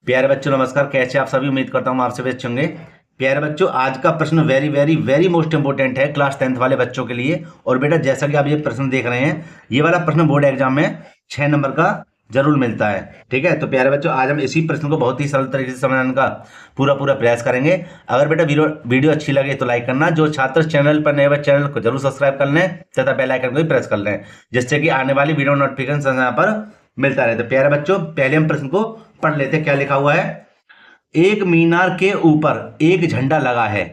प्यारे बच्चों नमस्कार। कैसे आप सभी? उम्मीद करता हूँ आपसे भी अच्छे होंगे। प्यारे बच्चों, आज का प्रश्न very very very most important है क्लास 10th वाले बच्चों के लिए। और बेटा, जैसा कि आप ये प्रश्न देख रहे हैं, ये वाला प्रश्न बोर्ड एग्जाम में 6 नंबर का जरूर मिलता है। ठीक है, तो प्यारे बच्चों, आज हम इसी प्रश्न को बहुत ही सरल तरीके से समझाने का पूरा प्रयास करेंगे। अगर बेटा वीडियो अच्छी लगे तो लाइक करना। जो छात्र चैनल पर नए, चैनल को जरूर सब्सक्राइब कर लें तथा बेल आइकन को भी प्रेस कर लें, जिससे कि आने वाली वीडियो नोटिफिकेशन यहाँ पर मिलता रहे। तो प्यारे बच्चों, पहले हम प्रश्न को पढ़ लेते हैं। क्या लिखा हुआ है? एक मीनार के ऊपर एक झंडा लगा है।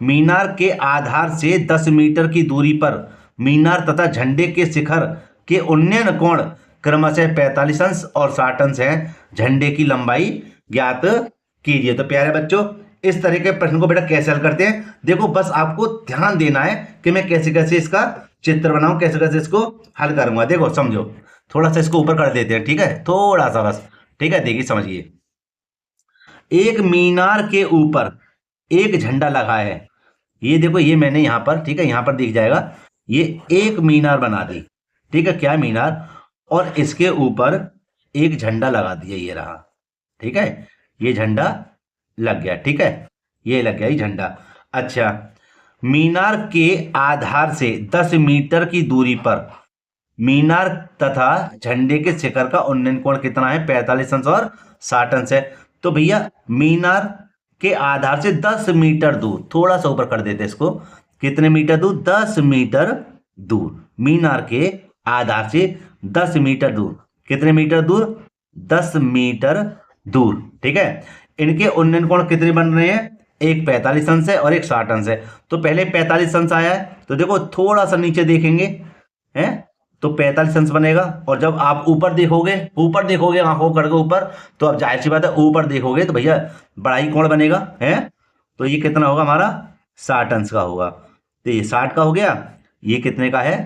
मीनार के आधार से 10 मीटर की दूरी पर मीनार तथा झंडे के शिखर के उन्नयन कोण क्रमशः 45 अंश और 60 अंश है। झंडे की लंबाई ज्ञात कीजिए। तो प्यारे बच्चों, इस तरह के प्रश्न को बेटा कैसे हल करते हैं, देखो बस आपको ध्यान देना है कि मैं कैसे कैसे इसका चित्र बनाऊं, कैसे कैसे इसको हल करूंगा। देखो समझो, थोड़ा सा इसको ऊपर कर देते हैं। ठीक है, थोड़ा सा बस। ठीक है, देखिए समझिए। एक मीनार के ऊपर एक झंडा लगा है। ये देखो, ये मैंने यहां पर, ठीक है, यहां पर दिख जाएगा, ये एक मीनार बना दी। ठीक है, क्या मीनार, और इसके ऊपर एक झंडा लगा दिया, ये रहा। ठीक है, ये झंडा लग गया। ठीक है, ये लग गया ये झंडा। अच्छा, मीनार के आधार से 10 मीटर की दूरी पर मीनार तथा झंडे के शिखर का उन्नयन कोण कितना है? 45 अंश और 60 अंश है। तो भैया, मीनार के आधार से 10 मीटर दूर, थोड़ा सा ऊपर कर देते इसको, कितने मीटर दूर? 10 मीटर दूर। मीनार के आधार से 10 मीटर दूर, कितने मीटर दूर? 10 मीटर दूर। ठीक है, इनके उन्नयन कोण कितने बन रहे हैं? एक 45 अंश है और एक 60 अंश है। तो पहले 45 अंश आया है, तो देखो थोड़ा सा नीचे देखेंगे, हैं, तो 45 अंश बनेगा। और जब आप ऊपर देखोगे आंखों करके ऊपर, तो अब जाहिर सी बात है, ऊपर देखोगे तो भैया बड़ा ही कोण बनेगा, है। तो ये कितना होगा हमारा? 60 अंश का होगा। तो ये 60 का हो गया, ये कितने का है?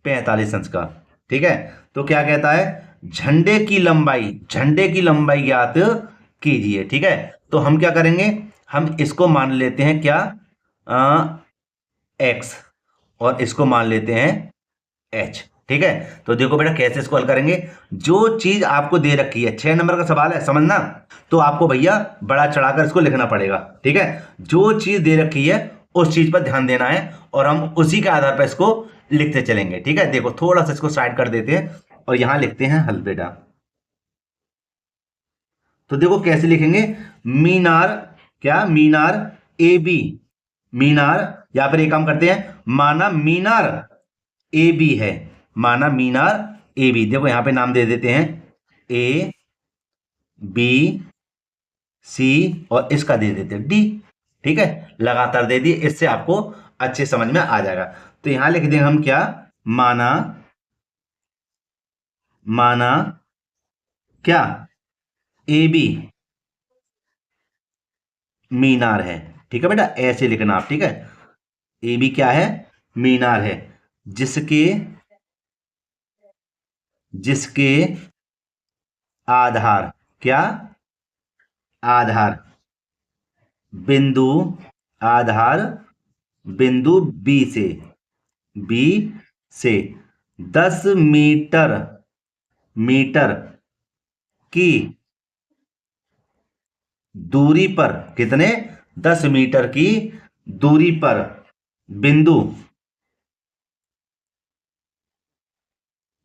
45 अंश का। ठीक है, तो क्या कहता है? झंडे की लंबाई ज्ञात कीजिए। ठीक है, तो हम क्या करेंगे, हम इसको मान लेते हैं क्या? एक्स, और इसको मान लेते हैं एच। ठीक है, तो देखो बेटा कैसे इसको हल करेंगे। जो चीज आपको दे रखी है, 6 नंबर का सवाल है, समझना, तो आपको भैया बड़ा चढ़ाकर इसको लिखना पड़ेगा। ठीक है, जो चीज दे रखी है उस चीज पर ध्यान देना है और हम उसी के आधार पर इसको लिखते चलेंगे। ठीक है, देखो थोड़ा सा इसको साइड कर देते हैं और यहां लिखते हैं हल बेटा। तो देखो कैसे लिखेंगे। मीनार, क्या? मीनार ए बी, मीनार, या फिर एक काम करते हैं, माना मीनार ए बी है, माना मीनार ए बी। देखो यहां पे नाम दे देते हैं ए बी सी, और इसका दे देते हैं डी। ठीक है, लगातार दे दिए, इससे आपको अच्छे समझ में आ जाएगा। तो यहां लिख देंगे हम क्या? माना, माना क्या? ए बी मीनार है। ठीक है बेटा, ऐसे लिखना आप। ठीक है, ए बी क्या है? मीनार है, जिसके जिसके आधार, क्या? आधार बिंदु, आधार बिंदु बी से 10 मीटर मीटर की दूरी पर, कितने? 10 मीटर की दूरी पर बिंदु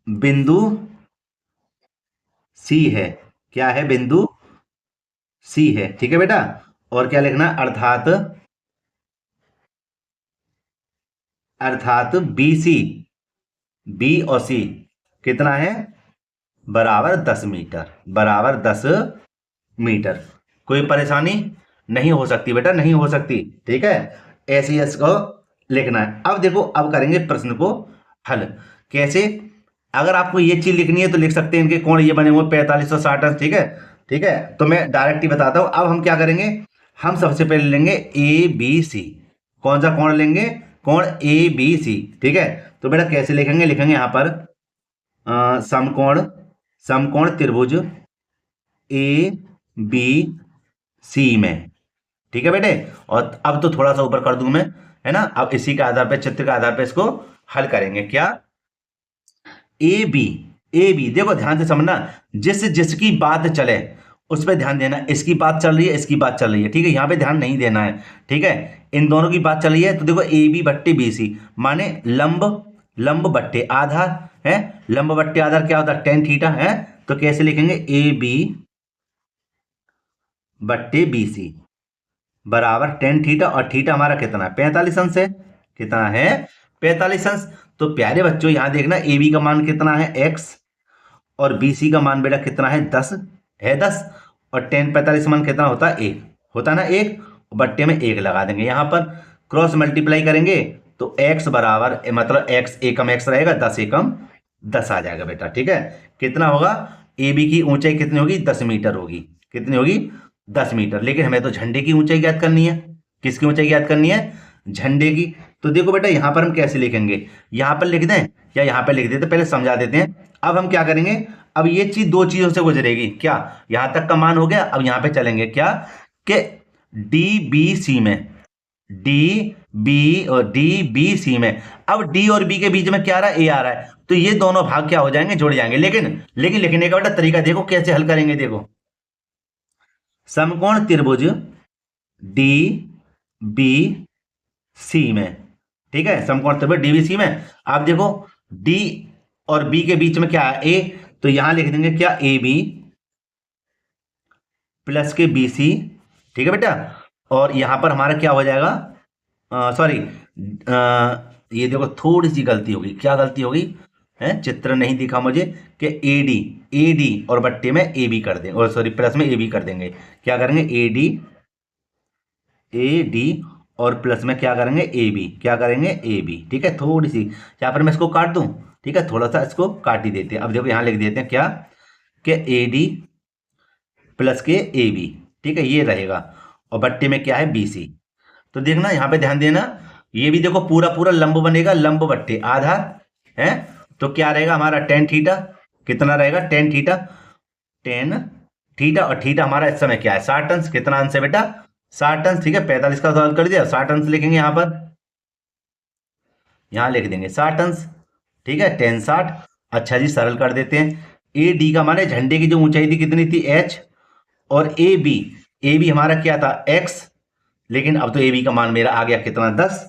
बिंदु सी है। क्या है? बिंदु सी है। ठीक है बेटा, और क्या लिखना? अर्थात बी सी, बी और सी कितना है? बराबर 10 मीटर, बराबर 10 मीटर। कोई परेशानी नहीं हो सकती बेटा, नहीं हो सकती। ठीक है, ऐसे ही इसको लिखना है। अब देखो, अब करेंगे प्रश्न को हल। कैसे? अगर आपको ये चीज लिखनी है तो लिख सकते हैं, इनके कोण ये बने हुए 45 और 60 अंश। ठीक है, ठीक है, तो मैं डायरेक्ट ही बताता हूं। अब हम क्या करेंगे, हम सबसे पहले लेंगे ए बी सी। कौन सा कोण लेंगे? कोण ए बी सी। ठीक है, तो बेटा कैसे लिखेंगे? लिखेंगे यहां पर समकोण, समकोण त्रिभुज ए बी सी में। ठीक है बेटे, और अब तो थोड़ा सा ऊपर कर दूं मैं, है ना। अब इसी के आधार पर, चित्र के आधार पर इसको हल करेंगे। क्या? ए बी देखो ध्यान से समझना, जिसकी बात चले उस पर ध्यान देना। इसकी बात चल रही है, इसकी बात चल रही है, ठीक है, यहाँ पे ध्यान नहीं देना है, ठीक है। इन दोनों की बात चल रही है। तो देखो ए बी बट्टे बी सी माने लंब, लंब बट्टे आधार है। लंब बट्टे आधार क्या होता है? टेन थीटा है। तो कैसे लिखेंगे? ए बी बट्टे बी सी बराबर टेन थीटा, और थीटा हमारा कितना है? 45 अंश है। कितना है? 45 अंश। तो प्यारे बच्चों यहाँ देखना, ए बी का मान कितना है? एक्स, और बी सी का मान बेटा कितना है? 10 है, 10। और टेन 45 मान कितना होता है? 1 होता ना, 1। बट्टे में 1 लगा देंगे। यहाँ पर क्रॉस मल्टीप्लाई करेंगे तो x बराबर मतलब x एकम x रहेगा, 10 एकम 10 आ जाएगा बेटा, ठीक है। कितना होगा? ए बी की ऊंचाई कितनी होगी? 10 मीटर होगी। कितनी होगी? 10 मीटर। लेकिन हमें तो झंडे की ऊंचाई ज्ञात करनी है। किसकी ऊंचाई ज्ञात करनी है? झंडे की। तो देखो बेटा यहाँ पर हम कैसे लिखेंगे? यहाँ पर लिख दें या यहाँ पर लिख देते? पहले समझा देते हैं। अब हम क्या करेंगे? अब ये चीज दो चीजों से गुजरेगी। क्या? यहां तक का मान हो गया। अब यहां पे चलेंगे क्या कि डी बी सी में, डी बी और डी बी सी में, अब डी और बी के बीच में क्या आ रहा है? ए आ रहा है। तो ये दोनों भाग क्या हो जाएंगे? जुड़ जाएंगे। लेकिन लिखने का बेटा तरीका देखो कैसे हल करेंगे। देखो, समकोण त्रिभुज डी बी सी में, ठीक है, समकोण त्रिभुज डी बी सी में। आप देखो डी और बी के बीच में क्या है? ए। तो यहां लिख देंगे क्या? ए बी प्लस के बी सी, ठीक है बेटा। और यहां पर हमारा क्या हो जाएगा? सॉरी, ये देखो थोड़ी सी गलती होगी। क्या गलती होगी? है, चित्र नहीं दिखा मुझे कि ए डी और बट्टे में ए बी कर देंगे, और सॉरी प्लस में ए बी कर देंगे। क्या करेंगे? ए डी और प्लस में क्या करेंगे? A B. क्या करेंगे? ए बी, ठीक है। थोड़ी सी यहाँ पर मैं इसको काट दूं, ठीक है, थोड़ा सा इसको काट ही देते हैं। अब देखो यहाँ लिख देते हैं क्या कि ए डी प्लस के ए बी, ठीक है, ये रहेगा। और बट्टे में क्या है? B C. तो देखना यहाँ पे ध्यान देना, ये भी देखो पूरा पूरा लंब बनेगा, लंब बट्टे आधार है। तो क्या रहेगा हमारा? Tan theta. कितना रहेगा? Tan theta. टेन थीटा, और थीटा हमारा इस समय क्या है? 60 अंश। कितना अंश है बेटा? 60 अंश, ठीक है। 45 का सवाल कर दिया, 60 अंश लिखेंगे यहाँ पर, यहाँ लिख देंगे 60 अंश, ठीक है। टेन 60। अच्छा जी, सरल कर देते हैं। ए डी का माने झंडे की जो ऊंचाई थी कितनी थी? एच। और ए बी हमारा क्या था? एक्स। लेकिन अब तो ए बी का मान मेरा आ गया कितना? 10।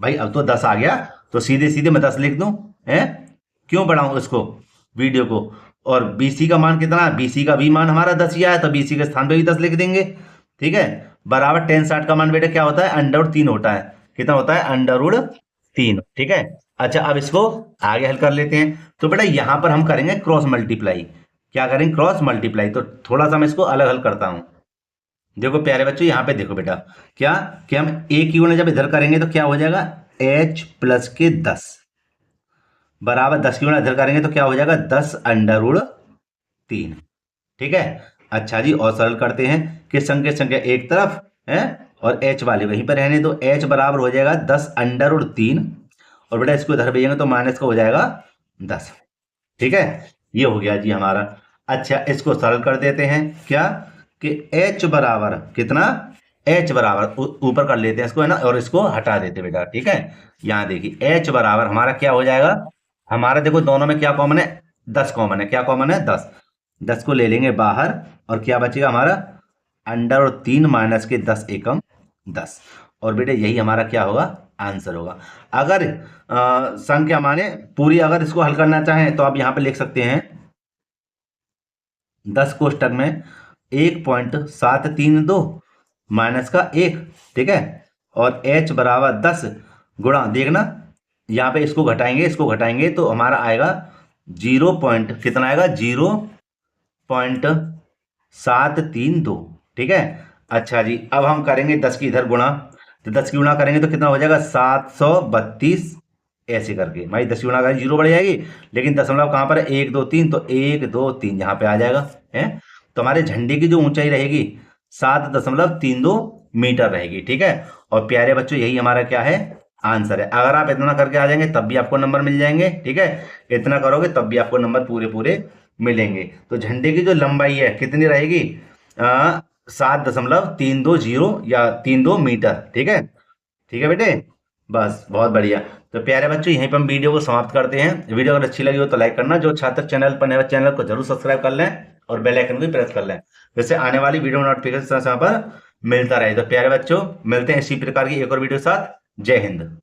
भाई अब तो 10 आ गया, तो सीधे सीधे मैं 10 लिख दूं, है? क्यों बढ़ाऊं इसको, वीडियो को? और बी सी का मान कितना? बी सी का भी मान हमारा 10 ही आया, तो बी सी के स्थान पे भी 10 लिख देंगे, ठीक है। बराबर टेन 60 का मान बेटा क्या होता है? अंडर 3 होता है। कितना होता है? अंडर 3, ठीक है। अच्छा, अब इसको आगे हल कर लेते हैं। तो बेटा यहां पर हम करेंगे क्रॉस मल्टीप्लाई। क्या करेंगे? Cross multiply. तो थोड़ा सा मैं इसको अलग हल करता हूं। देखो प्यारे बच्चों, यहाँ पे देखो बेटा क्या कि हम ए की गुणा जब इधर करेंगे तो क्या हो जाएगा? एच प्लस के 10 बराबर 10 की गुणा इधर करेंगे तो क्या हो जाएगा? 10 अंडर 3, ठीक है। अच्छा जी, और सरल करते हैं कि संख्या एक तरफ है और एच वाले वहीं पर रहने दो। एच बराबर हो जाएगा 10 अंडर 3, और बेटा इसको इधर भेजेंगे तो माइनस का हो जाएगा 10, ठीक है। ये हो गया जी हमारा। अच्छा, इसको सरल कर देते हैं क्या कि h बराबर कितना? h बराबर ऊपर कर लेते हैं इसको, है ना, और इसको हटा देते बेटा, ठीक है। यहाँ देखिए h बराबर हमारा क्या हो जाएगा? हमारा देखो दोनों में क्या कॉमन है? 10 कॉमन है। क्या कॉमन है? 10। 10 को ले लेंगे बाहर, और क्या बचेगा हमारा? अंडर 3 माइनस के 10 एकम 10। और बेटे यही हमारा क्या होगा? आंसर होगा। अगर संख्या माने पूरी अगर इसको हल करना चाहें तो आप यहाँ पे लिख सकते हैं 10 कोष्टक में 1.732 माइनस का 1, ठीक है। और h बराबर 10 गुणा, देखना यहाँ पे इसको घटाएंगे तो हमारा आएगा 0 पॉइंट कितना आएगा? 0.732, ठीक है। अच्छा जी, अब हम करेंगे 10 की इधर गुणा। तो 10 की गुणा करेंगे तो कितना हो जाएगा? 732, ऐसे करके। भाई 10 की गुणा करेंगे 0 बढ़ जाएगी, लेकिन दशमलव कहाँ पर है? 1 2 3, तो 1 2 3 यहाँ पे आ जाएगा, है। तो हमारे झंडे की जो ऊंचाई रहेगी 7.32 मीटर रहेगी, ठीक है। और प्यारे बच्चों यही हमारा क्या है? आंसर है। अगर आप इतना करके आ जाएंगे तब भी आपको नंबर मिल जाएंगे, ठीक है। इतना करोगे तब भी आपको नंबर पूरे पूरे मिलेंगे। तो झंडे की जो लंबाई है कितनी रहेगी? 7.320 या 32 मीटर, ठीक है। ठीक है बेटे, बस बहुत बढ़िया। तो प्यारे बच्चों यहीं पर हम वीडियो को समाप्त करते हैं। वीडियो अगर अच्छी लगी हो तो लाइक करना, जो छात्र चैनल पर नए चैनल को जरूर सब्सक्राइब कर लें और बेल आइकन भी प्रेस कर लें। जैसे आने वाली वीडियो नोटिफिकेशन समय पर मिलता रहे। तो प्यारे बच्चों, मिलते हैं इसी प्रकार की एक और वीडियो के साथ। जय हिंद।